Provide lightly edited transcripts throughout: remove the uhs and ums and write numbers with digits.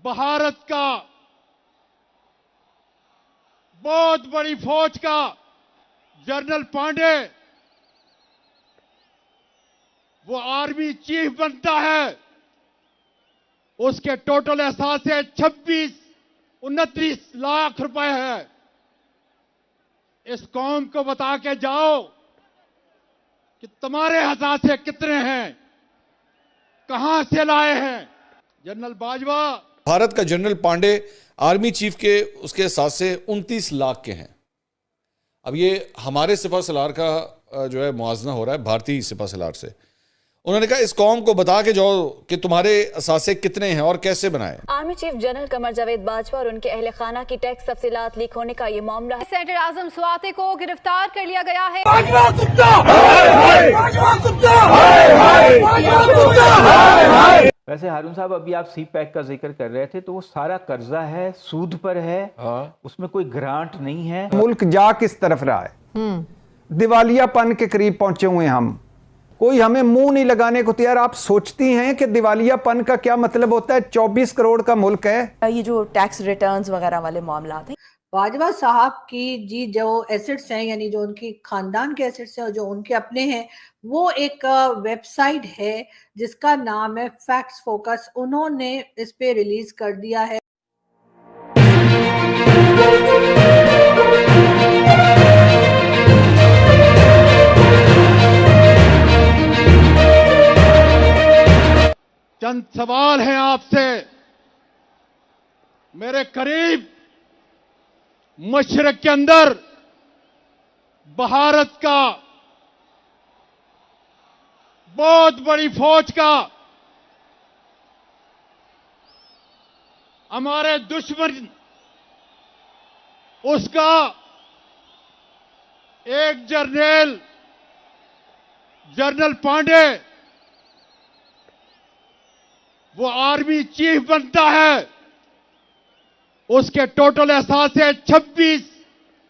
भारत का बहुत बड़ी फौज का जनरल पांडे वो आर्मी चीफ बनता है, उसके टोटल एहसासे 29 लाख रुपए है। इस कौम को बता के जाओ कि तुम्हारे हसासे कितने हैं, कहां से लाए हैं। जनरल बाजवा, भारत का जनरल पांडे आर्मी चीफ के उसके एहसासे 29 लाख के हैं। अब ये हमारे सिपा सलार का जो है मुआवजा हो रहा है भारतीय सिपा सलार से। उन्होंने कहा इस कौम को बता के जाओ कि तुम्हारे असासे कितने हैं और कैसे बनाए। Army chief general Qamar Javed Bajwa और उनके अहले खाना की टैक्स तफसीलात लीक होने का ये मामला है। सेनेटर आजम स्वाति को गिरफ्तार कर लिया गया है। वैसे हारून साहब, अभी आप सी पैक का जिक्र कर रहे थे, तो वो सारा कर्जा है, सूद पर है, उसमें कोई ग्रांट नहीं है। मुल्क जा किस तरफ रहा है, दिवालियापन के करीब पहुंचे हुए हम। कोई हमें मुंह नहीं लगाने को तैयार। आप सोचती हैं कि दिवालियापन का क्या मतलब होता है? 24 करोड़ का मुल्क है। ये जो टैक्स रिटर्न्स वगैरह वाले मामला थे, बाजवा साहब की जी जो एसेट्स हैं, यानी जो उनकी खानदान के एसेट्स हैं और जो उनके अपने हैं, वो एक वेबसाइट है जिसका नाम है फैक्ट्स फोकस। उन्होंने इस पे रिलीज कर दिया है। चंद सवाल हैं आपसे। मेरे करीब मशरक के अंदर भारत का बहुत बड़ी फौज का हमारे दुश्मन उसका एक जनरल पांडे वो आर्मी चीफ बनता है, उसके टोटल एहसासे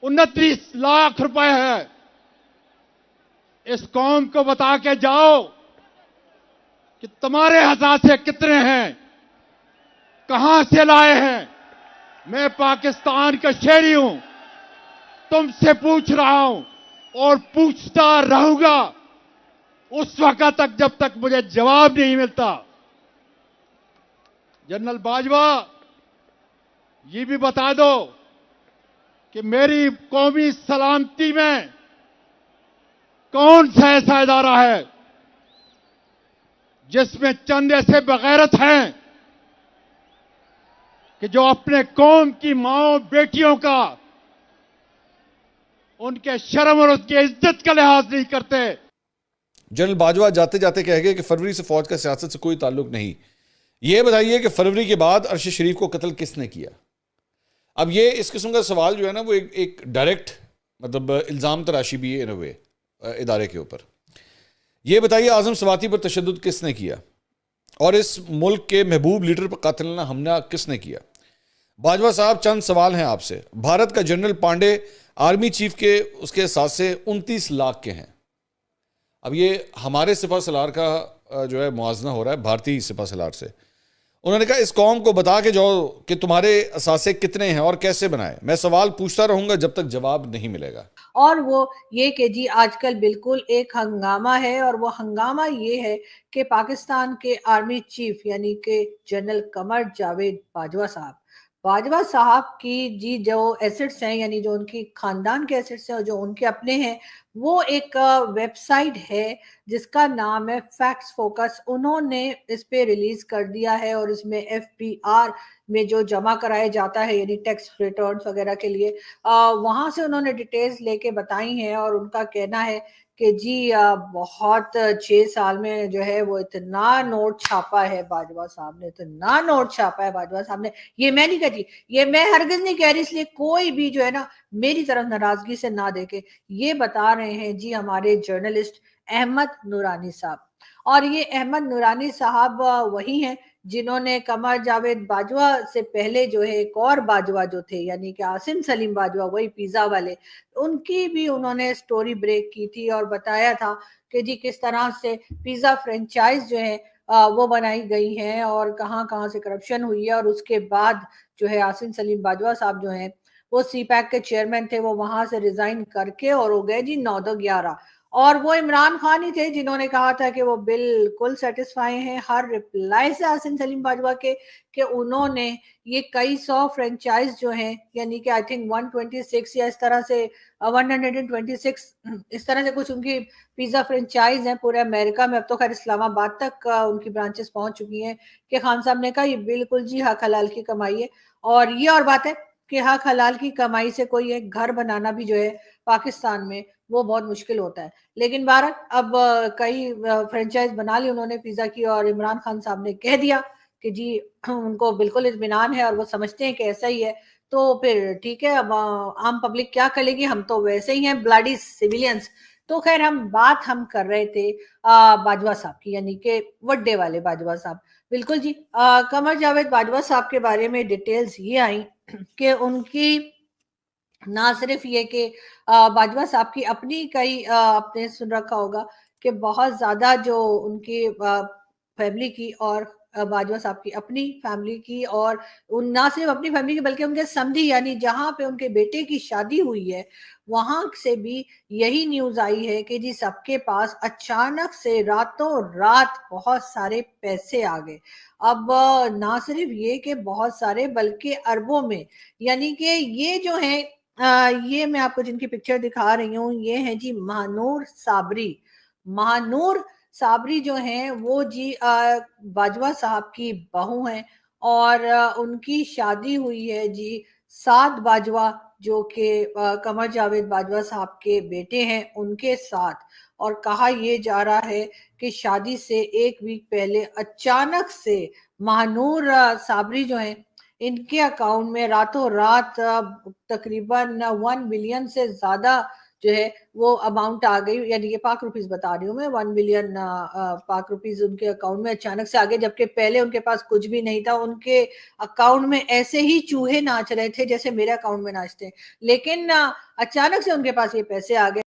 29 लाख रुपए है। इस कौम को बता के जाओ कि तुम्हारे हसासे कितने हैं, कहां से लाए हैं। मैं पाकिस्तान का शहरी हूं, तुमसे पूछ रहा हूं और पूछता रहूंगा उस वक्त तक जब तक मुझे जवाब नहीं मिलता। जनरल बाजवा, ये भी बता दो कि मेरी कौमी सलामती में कौन सा ऐसा इदारा है जिसमें चंद ऐसे बगैरत हैं कि जो अपने कौम की माओ बेटियों का, उनके शर्म और उसकी इज्जत का लिहाज नहीं करते। जनरल बाजवा जाते जाते कह गए कि फरवरी से फौज का सियासत से कोई ताल्लुक नहीं। ये बताइए कि फरवरी के बाद अरशद शरीफ को कत्ल किसने किया? अब ये इस किस्म का सवाल जो है ना, वो एक डायरेक्ट मतलब इल्ज़ाम तराशी भी है इन वे इदारे के ऊपर। ये बताइए आजम स्वाति पर तशद्दुद किसने किया और इस मुल्क के महबूब लीडर पर कातिलाना हमला किसने किया? बाजवा साहब, चंद सवाल हैं आपसे। भारत का जनरल पांडे आर्मी चीफ के उसके एहसासे 29 लाख के हैं। अब ये हमारे सिपा सलार का जो है मुआवजा हो रहा है भारतीय सिपा सलार से। उन्होंने कहा इस कौम को बता के जाओ कि तुम्हारे असासे कितने हैं और कैसे बनाए। मैं सवाल पूछता रहूंगा जब तक जवाब नहीं मिलेगा। और वो ये कि जी आजकल बिल्कुल एक हंगामा है, और वो हंगामा ये है कि पाकिस्तान के आर्मी चीफ यानी कि जनरल कमर जावेद बाजवा साहब की जी जो एसेट्स हैं, यानी जो उनकी खानदान के एसेट्स हैं और जो उनके अपने हैं, वो एक वेबसाइट है जिसका नाम है फैक्ट्स फोकस। उन्होंने इस पे रिलीज कर दिया है और इसमें FPR में जो जमा कराया जाता है, यानी टैक्स रिटर्न्स वगैरह के लिए, वहां से उन्होंने डिटेल्स लेके बताई हैं। और उनका कहना है कि जी बहुत 6 साल में जो है वो इतना नोट छापा है बाजवा साहब ने, इतना नोट छापा है बाजवा साहब ने। ये मैं नहीं कहती, ये मैं हरगिज नहीं कह रही, इसलिए कोई भी जो है ना मेरी तरफ नाराजगी से ना देखे। ये बता रहे हैं जी हमारे जर्नलिस्ट अहमद नूरानी साहब। और ये अहमद नूरानी साहब वही हैं जिन्होंने कमर जावेद बाजवा से पहले जो है एक और बाजवा जो थे, यानी कि आसिम सलीम बाजवा, वही पिज्जा वाले, उनकी भी उन्होंने स्टोरी ब्रेक की थी और बताया था कि जी किस तरह से पिज्जा फ्रेंचाइज जो है वो बनाई गई हैं और कहाँ कहाँ से करप्शन हुई है। और उसके बाद जो है आसिम सलीम बाजवा साहब जो हैं वो सी पैक के चेयरमैन थे, वो वहां से रिजाइन करके और हो गए जी 9-11। और वो इमरान खान ही थे जिन्होंने कहा था कि वो बिल्कुल सेटिस्फाई हैं हर रिप्लाई से आसिम सलीम बाजवा के, कि उन्होंने ये कई सौ फ्रेंचाइज जो हैं, यानी कि आई थिंक 126 या इस तरह से 126 इस तरह से कुछ उनकी पिज्जा फ्रेंचाइज हैं पूरे अमेरिका में। अब तो खैर इस्लामाबाद तक उनकी ब्रांचेस पहुंच चुकी हैं, कि खान साहब ने कहा ये बिल्कुल जी हक हलाल की कमाई है। और ये और बात है कि हक हलाल की कमाई से कोई एक घर बनाना भी जो है पाकिस्तान में वो बहुत मुश्किल होता है। लेकिन बहरहाल अब कई फ्रेंचाइज बना ली उन्होंने पिज्जा की, और इमरान खान साहब ने कह दिया कि जी उनको बिल्कुल इत्मीनान है और वो समझते हैं कि ऐसा ही है। तो फिर ठीक है, अब आम पब्लिक क्या करेगी, हम तो वैसे ही हैं ब्लडी सिविलियंस। तो खैर हम कर रहे थे बाजवा साहब की, यानी कि वड्डे वाले बाजवा साहब। बिल्कुल जी, कमर जावेद बाजवा साहब के बारे में डिटेल्स ये आई कि उनकी ना सिर्फ ये कि बाजवा साहब की अपनी कई आपने सुन रखा होगा कि बहुत ज्यादा जो उनकी फैमिली की और बाजवा साहब की अपनी फैमिली की, और उन ना सिर्फ अपनी फैमिली की बल्कि उनके समधी यानी जहां पे उनके बेटे की शादी हुई है वहां से भी यही न्यूज आई है कि जी सबके पास अचानक से रातों रात बहुत सारे पैसे आ गए। अब ना सिर्फ ये कि बहुत सारे बल्कि अरबों में, यानी कि ये जो है ये मैं आपको जिनकी पिक्चर दिखा रही हूँ ये है जी महानूर साबरी। महानूर साबरी जो हैं वो जी बाजवा साहब की बहू हैं, और उनकी शादी हुई है जी साद बाजवा जो कि कमर जावेद बाजवा साहब के बेटे हैं उनके साथ। और कहा यह जा रहा है कि शादी से एक वीक पहले अचानक से महानूर साबरी जो हैं इनके अकाउंट में रातों रात तकरीबन 1 बिलियन से ज्यादा जो है वो अमाउंट आ गई, यानी ये पाक रुपीस बता रही हूँ मैं, 1 बिलियन पाक रुपीस उनके अकाउंट में अचानक से आ गए, जबकि पहले उनके पास कुछ भी नहीं था। उनके अकाउंट में ऐसे ही चूहे नाच रहे थे जैसे मेरे अकाउंट में नाचते हैं, लेकिन अचानक से उनके पास ये पैसे आ गए।